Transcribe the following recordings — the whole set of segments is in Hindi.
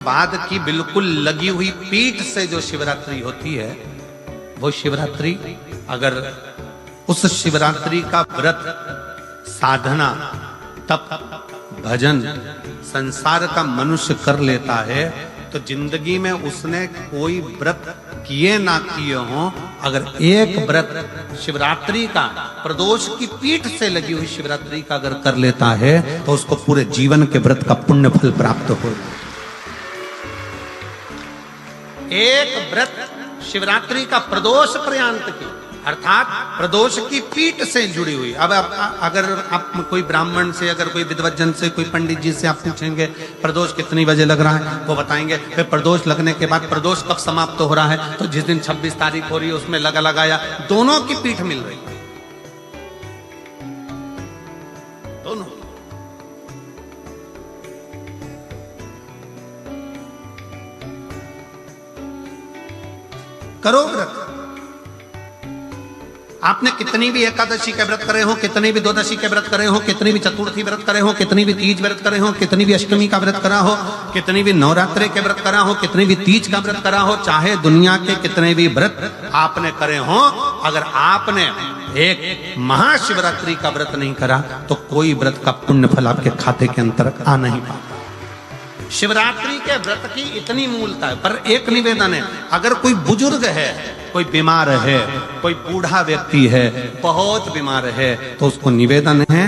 बाद की बिल्कुल लगी हुई पीठ से जो शिवरात्रि होती है, वो शिवरात्रि अगर उस शिवरात्रि का व्रत, साधना, तप, भजन, संसार का मनुष्य कर लेता है तो जिंदगी में उसने कोई व्रत किए ना किए हो, अगर एक व्रत शिवरात्रि का, प्रदोष की पीठ से लगी हुई शिवरात्रि का अगर कर लेता है तो उसको पूरे जीवन के व्रत का पुण्य फल प्राप्त हो। एक व्रत शिवरात्रि का प्रदोष पर्यंत की, अर्थात प्रदोष की पीठ से जुड़ी हुई। अब अगर आप कोई ब्राह्मण से, अगर कोई विद्वज्जन से, कोई पंडित जी से आप पूछेंगे प्रदोष कितनी बजे लग रहा है, वो बताएंगे। फिर प्रदोष लगने के बाद प्रदोष कब समाप्त हो रहा है, तो जिस दिन 26 तारीख हो रही है उसमें लगाया, दोनों की पीठ मिल रही, दोनों। करो व्रत। आपने कितनी भी एकादशी के व्रत करे हो, कितनी भी द्वादशी के व्रत करे हो, कितनी भी चतुर्थी व्रत करे हो, कितनी भी तीज व्रत करे हो, कितनी भी अष्टमी का व्रत करा हो, कितनी भी नवरात्रि के व्रत करा हो, कितनी भी तीज का व्रत करा हो, चाहे दुनिया के कितने भी व्रत आपने करे हो, अगर आपने एक महाशिवरात्रि का व्रत नहीं करा तो कोई व्रत का पुण्य फल आपके खाते के अंतर्गत आ नहीं पाता। शिवरात्रि के व्रत की इतनी मूलता है। पर एक निवेदन है, अगर कोई बुजुर्ग है, कोई बीमार है, कोई बूढ़ा व्यक्ति है, बहुत बीमार है, तो उसको निवेदन है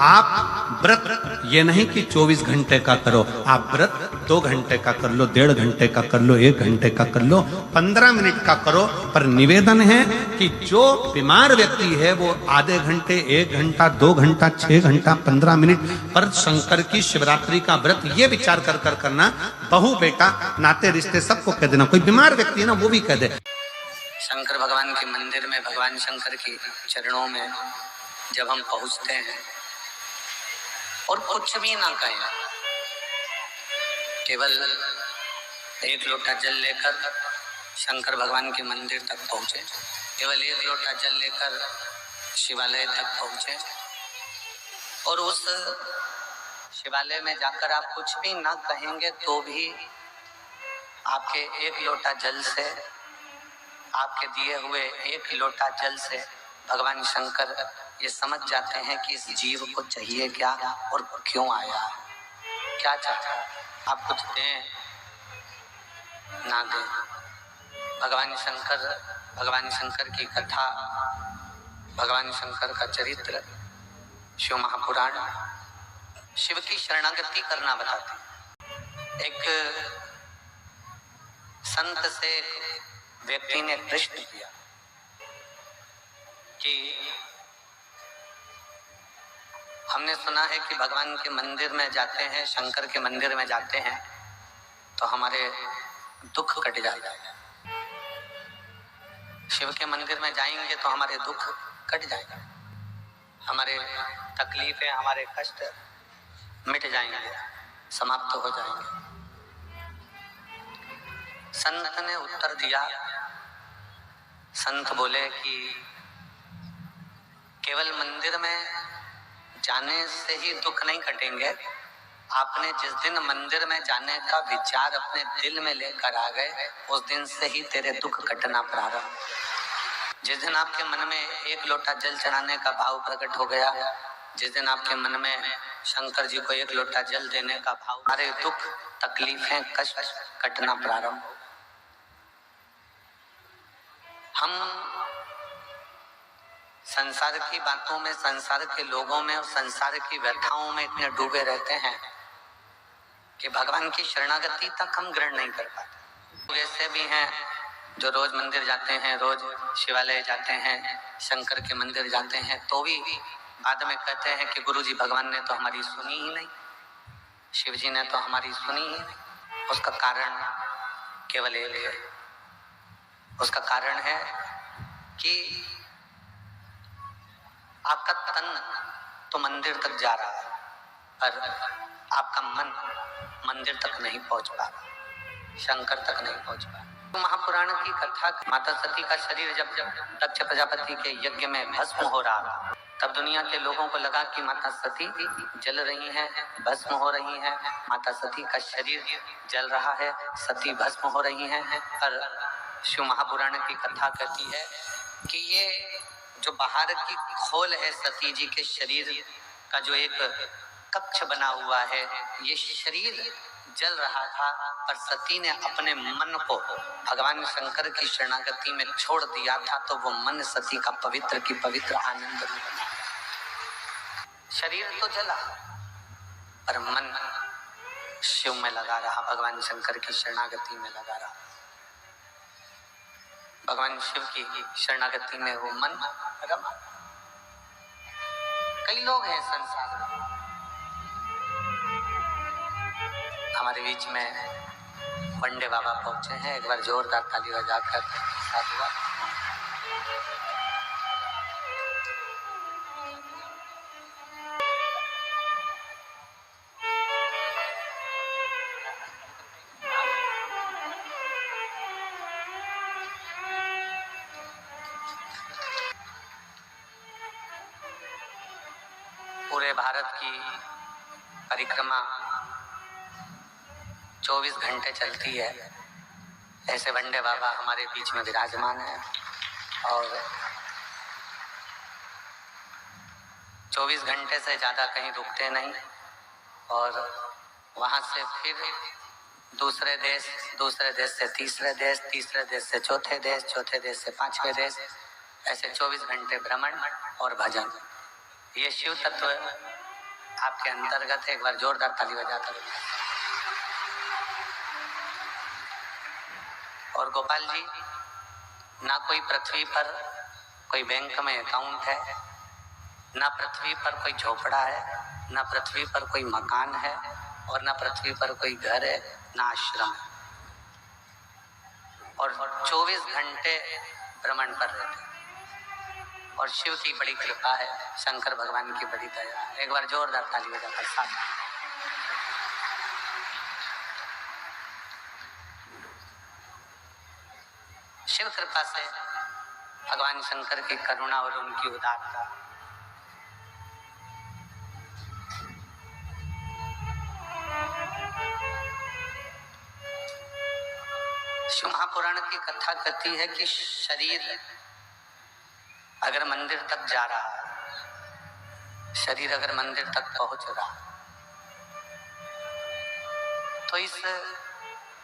आप व्रत ये नहीं कि 24 घंटे का करो, आप व्रत 2 घंटे का कर लो, 1.5 घंटे का कर लो, 1 घंटे का कर लो, 15 मिनट का करो। पर निवेदन है कि जो बीमार व्यक्ति है वो आधे घंटे, 1 घंटा, 2 घंटा, 6 घंटा, 15 मिनट पर शंकर की शिवरात्रि का व्रत ये विचार कर करना, बहू बेटा नाते रिश्ते सबको कह देना। कोई बीमार व्यक्ति है ना, वो भी कह दे। शंकर भगवान के मंदिर में, भगवान शंकर के चरणों में जब हम पहुंचते हैं और कुछ भी ना कहें, केवल एक लोटा जल लेकर शंकर भगवान के मंदिर तक पहुंचे, केवल एक लोटा जल लेकर शिवालय तक पहुंचे और उस शिवालय में जाकर आप कुछ भी ना कहेंगे तो भी आपके एक लोटा जल से, आपके दिए हुए एक लोटा जल से भगवान शंकर ये समझ जाते हैं कि इस जीव को चाहिए क्या और क्यों आया है, क्या चाहता है। आप कुछ दें ना दें, भगवान शंकर की कथा, भगवान शंकर का चरित्र, शिव महापुराण शिव की शरणागति करना बताते। एक संत से व्यक्ति ने प्रश्न किया कि हमने सुना है कि भगवान के मंदिर में जाते हैं, शंकर के मंदिर में जाते हैं तो हमारे दुख कट जाता है, शिव के मंदिर में जाएंगे तो हमारे दुख कट जाएंगे, हमारे तकलीफें, हमारे कष्ट मिट जाएंगे, समाप्त हो जाएंगे। संत ने उत्तर दिया, संत बोले कि केवल मंदिर में जाने से ही दुख नहीं कटेंगे, आपने जिस दिन मंदिर में जाने का विचार अपने दिल में लेकर आ गए, उस दिन से ही तेरे दुख कटना प्रारंभ। जिस दिन आपके मन में एक लोटा जल चढ़ाने का भाव प्रकट हो गया, जिस दिन आपके मन में शंकर जी को एक लोटा जल देने का भाव, हमारे दुख, तकलीफें, कष्ट कटना प्रारंभ। हम संसार की बातों में, संसार के लोगों में और संसार की व्यथाओं में इतने डूबे रहते हैं कि भगवान की शरणागति तक हम ग्रहण नहीं कर पाते। ऐसे भी हैं जो रोज मंदिर जाते हैं, रोज शिवालय जाते हैं, शंकर के मंदिर जाते हैं, तो भी बाद में कहते हैं कि गुरुजी भगवान ने तो हमारी सुनी ही नहीं, शिव जी ने तो हमारी सुनी ही नहीं। उसका कारण केवल एक है, उसका कारण है कि आपका तन तो मंदिर तक जा रहा है पर आपका मन मंदिर तक नहीं पहुंच पा रहा, शंकर तक नहीं पहुंच पा रहा। महापुराण की कथा, माता सती का शरीर जब दक्ष प्रजापति के यज्ञ में भस्म हो रहा था, तब दुनिया के लोगों को लगा कि माता सती जल रही हैं, भस्म हो रही हैं, माता सती का शरीर जल रहा है, सती भस्म हो रही हैं। पर शिव महापुराण की कथा कहती है कि ये जो बाहर की खोल है सती जी के शरीर का, जो एक कक्ष बना हुआ है, ये शरीर जल रहा था, पर सती ने अपने मन को भगवान शंकर की शरणागति में छोड़ दिया था, तो वो मन सती का पवित्र की पवित्र आनंद रूप बना। शरीर तो जला पर मन शिव में लगा रहा, भगवान शंकर की शरणागति में लगा रहा। भगवान शिव की शरणागति में वो मन रमा। कई लोग हैं संसार में, हमारे बीच में बंडे बाबा पहुंचे हैं, एक बार जोरदार ताली बजाकर साधुवाद। पूरे भारत की परिक्रमा 24 घंटे चलती है, ऐसे बंडे बाबा हमारे बीच में विराजमान है और 24 घंटे से ज़्यादा कहीं रुकते नहीं, और वहाँ से फिर दूसरे देश से तीसरे देश, तीसरे देश से चौथे देश, चौथे देश से पांचवें देश, ऐसे 24 घंटे भ्रमण और भजन। ये शिव तत्व आपके अंतर्गत है। एक बार जोरदार ताली बजाकर। और गोपाल जी, ना कोई पृथ्वी पर कोई बैंक में अकाउंट है, ना पृथ्वी पर कोई झोपड़ा है, ना पृथ्वी पर कोई मकान है, और ना पृथ्वी पर कोई घर है, ना आश्रम है, और 24 घंटे भ्रमण पर रहते हैं। और शिव की बड़ी कृपा है, शंकर भगवान की बड़ी दया है। एक बार जोरदार ताली बजाकर साथ। शिव कृपा से, भगवान शंकर की करुणा और उनकी उदारता, शिव महापुराण की कथा कहती है कि शरीर अगर मंदिर तक जा रहा है, शरीर अगर मंदिर तक पहुंच रहा, तो इस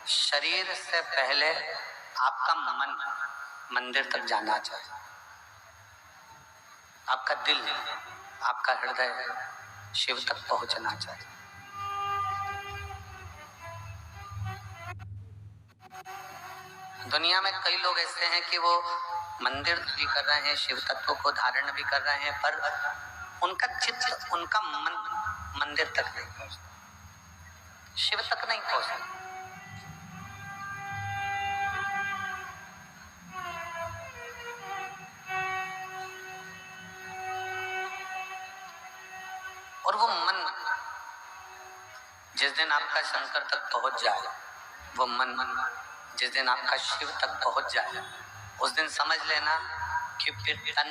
शरीर से पहले आपका मन मंदिर तक जाना चाहिए। आपका दिल, आपका हृदय शिव तक पहुंचना चाहिए। दुनिया में कई लोग ऐसे हैं कि वो मंदिर भी कर रहे हैं, शिव तत्व को धारण भी कर रहे हैं, पर उनका चित्त, उनका मन मंदिर तक नहीं पहुंचता, शिव तक नहीं पहुंचता। और वो मन जिस दिन आपका शंकर तक पहुंच जाए, वो मन जिस दिन आपका शिव तक पहुंच जाए, उस दिन समझ लेना कि फिर तन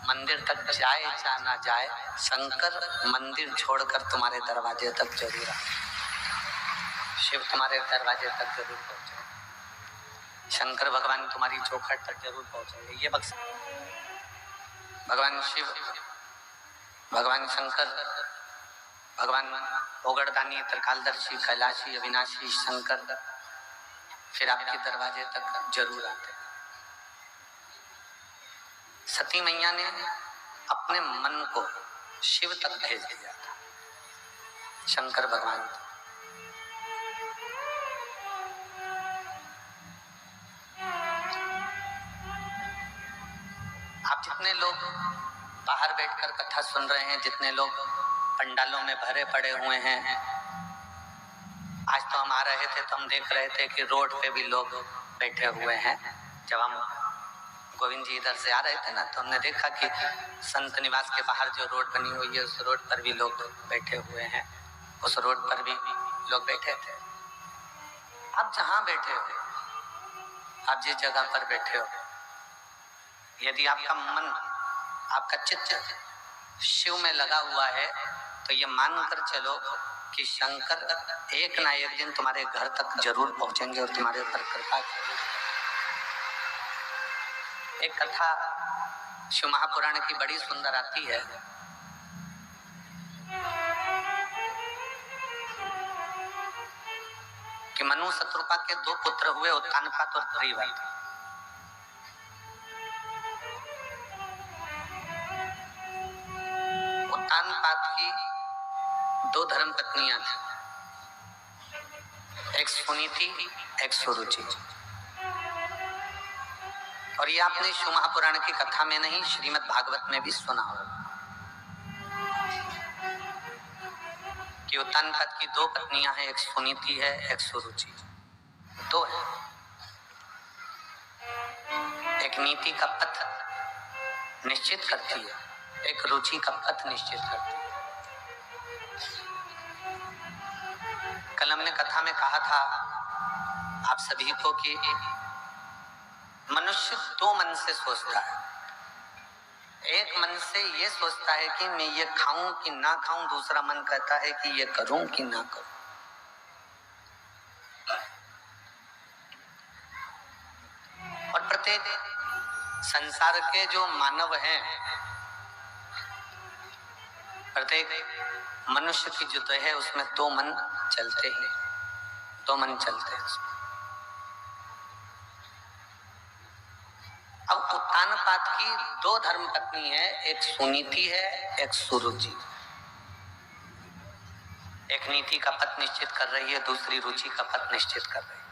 मंदिर तक जाए या ना जाए, शंकर मंदिर छोड़कर तुम्हारे दरवाजे तक जरूर आए, शिव तुम्हारे दरवाजे तक जरूर पहुंचे, शंकर भगवान तुम्हारी चौखट तक जरूर पहुंचेंगे। ये बख्श भगवान शिव, भगवान शंकर, भगवान ओगड़दानी, त्रिकालदर्शी, कैलाशी, अविनाशी शंकर फिर आपके दरवाजे तक जरूर आते हैं। सती मैया ने अपने मन को शिव तक भेज दिया था, शंकर भगवान तक। आप जितने लोग बाहर बैठकर कथा सुन रहे हैं, जितने लोग पंडालों में भरे पड़े हुए हैं, आज तो हम आ रहे थे तो हम देख रहे थे कि रोड पे भी लोग बैठे हुए हैं। जब हम गोविंद जी इधर से आ रहे थे ना, तो हमने देखा कि संत निवास के बाहर जो रोड बनी हुई है, उस रोड पर भी लोग बैठे हुए हैं, उस रोड पर भी लोग बैठे थे। आप जहां बैठे हो, आप जिस जगह पर बैठे हो, यदि आपका मन, आपका चित्त शिव में लगा हुआ है, तो ये मानकर चलो कि शंकर एक ना एक दिन तुम्हारे घर तक जरूर पहुंचेंगे और तुम्हारे ऊपर कृपा करेंगे। एक कथा शिव महापुराण की बड़ी सुंदर आती है। कि मनु शत्रुपा के दो पुत्र हुए, उत्तानपाद और त्रिवत। उत्तानपाद की दो धर्म पत्नियां थी, एक सुनीति, एक सुरुचि। और ये आपने शिव महापुराण की कथा में नहीं, श्रीमद् भागवत में भी सुना होगा कि उत्तानपाद की दो पत्नियां हैं, एक सुनीति है, एक सुरुचि। दो है। एक नीति का पथ निश्चित करती है, एक रुचि का पथ निश्चित करती है। कल हमने कथा में कहा था आप सभी को कि मनुष्य दो मन से सोचता है। एक मन से ये सोचता है कि मैं ये खाऊं कि ना खाऊं, दूसरा मन कहता है कि ये करूं कि ना करूं। और प्रत्येक संसार के जो मानव हैं, प्रत्येक मनुष्य की जो है उसमें दो मन चलते हैं, दो मन चलते हैं। अब उत्तानपाद की दो धर्म पत्नी है, एक सुनीति है, एक सुरुचि। एक नीति का पथ निश्चित कर रही है, दूसरी रुचि का पथ निश्चित कर रही है।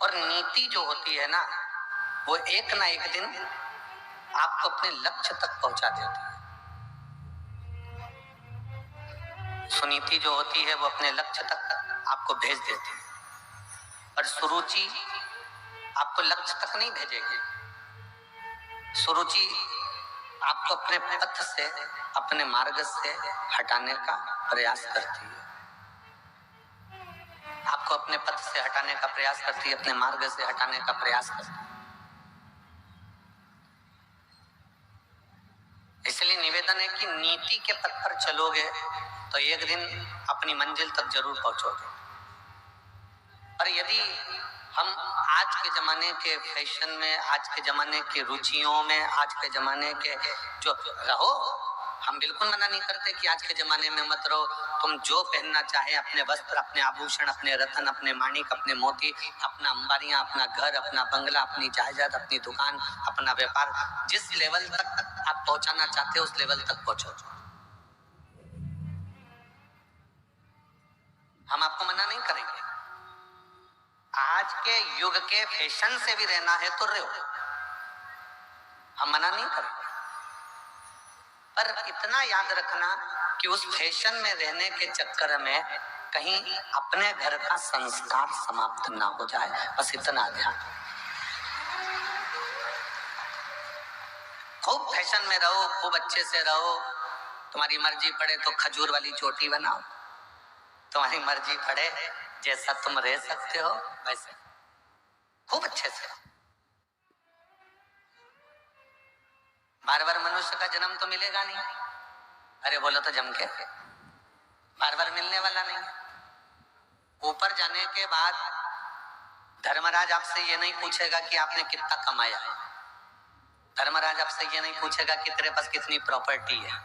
और नीति जो होती है ना, वो एक ना एक दिन आपको अपने लक्ष्य तक पहुंचा देती है। सुनीति जो होती है वो अपने लक्ष्य तक आपको भेज देती है, और सुरुचि आपको लक्ष्य तक नहीं भेजेगी। सुरुचि आपको अपने पथ से, अपने मार्ग से हटाने का प्रयास करती है। आपको अपने पथ से हटाने का प्रयास करती है, अपने मार्ग से हटाने का प्रयास करती है। इसलिए निवेदन है कि नीति के पथ पर चलोगे तो एक दिन अपनी मंजिल तक जरूर पहुंचोगे। पर यदि हम आज के जमाने के फैशन में, आज के जमाने की रुचियों में, आज के जमाने के जो रहो, हम बिल्कुल मना नहीं करते कि आज के जमाने में मत रहो। तुम जो पहनना चाहे, अपने वस्त्र, अपने आभूषण, अपने रत्न, अपने माणिक, अपने मोती, अपना अंबारियां, अपना घर, अपना बंगला, अपनी जायदाद, अपनी दुकान, अपना व्यापार, जिस लेवल तक आप पहुंचाना चाहते हो उस लेवल तक पहुंचो। हम आपको मना नहीं करेंगे। आज के युग के फैशन से भी रहना है तो रहो, हम मना नहीं करेंगे। पर इतना याद रखना कि उस फैशन में रहने के चक्कर में कहीं अपने घर का संस्कार समाप्त ना हो जाए, बस इतना ध्यान। खूब फैशन में रहो, खूब अच्छे से रहो, तुम्हारी मर्जी पड़े तो खजूर वाली चोटी बनाओ, तुम्हारी मर्जी पड़े जैसा तुम रह सकते हो वैसे खूब अच्छे से। बार बार मनुष्य का जन्म तो मिलेगा नहीं, अरे बोलो तो जम के, बार बार मिलने वाला नहीं। ऊपर जाने के बाद धर्मराज आपसे ये नहीं पूछेगा कि आपने कितना कमाया, धर्मराज आपसे ये नहीं पूछेगा कि तेरे पास कितनी प्रॉपर्टी है,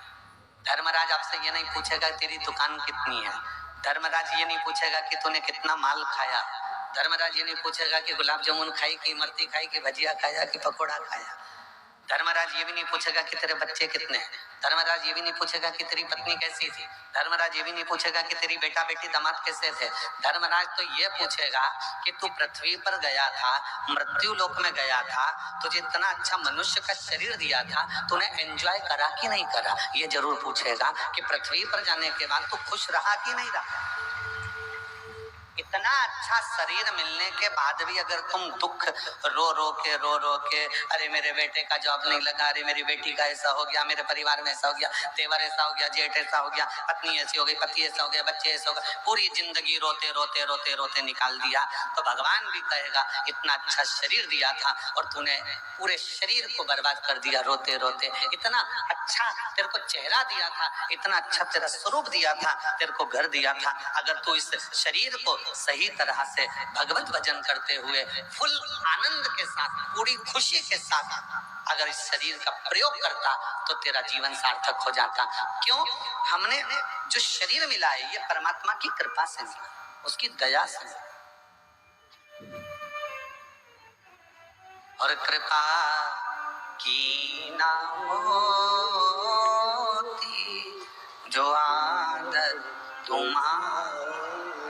धर्मराज आपसे ये नहीं पूछेगा तेरी दुकान कितनी है, धर्मराज ये नहीं पूछेगा कि तूने कितना माल खाया, धर्मराज ये नहीं पूछेगा कि गुलाब जामुन खाई कि इमरती खाई कि भजिया खाया कि पकोड़ा खाया, धर्मराज ये भी नहीं पूछेगा कि तेरे बच्चे कितने हैं, धर्मराज ये भी नहीं पूछेगा कि तेरी पत्नी कैसी थी, धर्मराज ये भी नहीं पूछेगा कि तेरी बेटा बेटी दामाद कैसे थे। धर्मराज तो ये पूछेगा कि तू पृथ्वी पर गया था, मृत्यु लोक में गया था, तुझे इतना अच्छा मनुष्य का शरीर दिया था, तूने एंजॉय करा कि नहीं करा। ये जरूर पूछेगा कि पृथ्वी पर जाने के बाद तू खुश रहा कि नहीं रहा। इतना अच्छा शरीर मिलने के बाद भी अगर तुम दुख रो के अरे मेरे बेटे का जॉब नहीं लगा, अरे मेरी बेटी का ऐसा हो गया, मेरे परिवार में ऐसा हो गया, तेवर ऐसा हो गया, जेठ ऐसा हो गया, पत्नी ऐसी हो गई, पति ऐसा हो गया, बच्चे ऐसा हो गए, पूरी जिंदगी रोते निकाल दिया, तो भगवान भी कहेगा इतना अच्छा शरीर दिया था और तूने पूरे शरीर को बर्बाद कर दिया रोते रोते। इतना अच्छा तेरे को चेहरा दिया था, इतना अच्छा तेरा स्वरूप दिया था, तेरे को घर दिया था, अगर तू इस शरीर को सही तरह से भगवत भजन करते हुए फुल आनंद के साथ, पूरी खुशी के साथ अगर इस शरीर का प्रयोग करता तो तेरा जीवन सार्थक हो जाता। क्यों? हमने जो शरीर मिला है ये परमात्मा की कृपा से मिला, उसकी दया से मिला। और कृपा की ना हो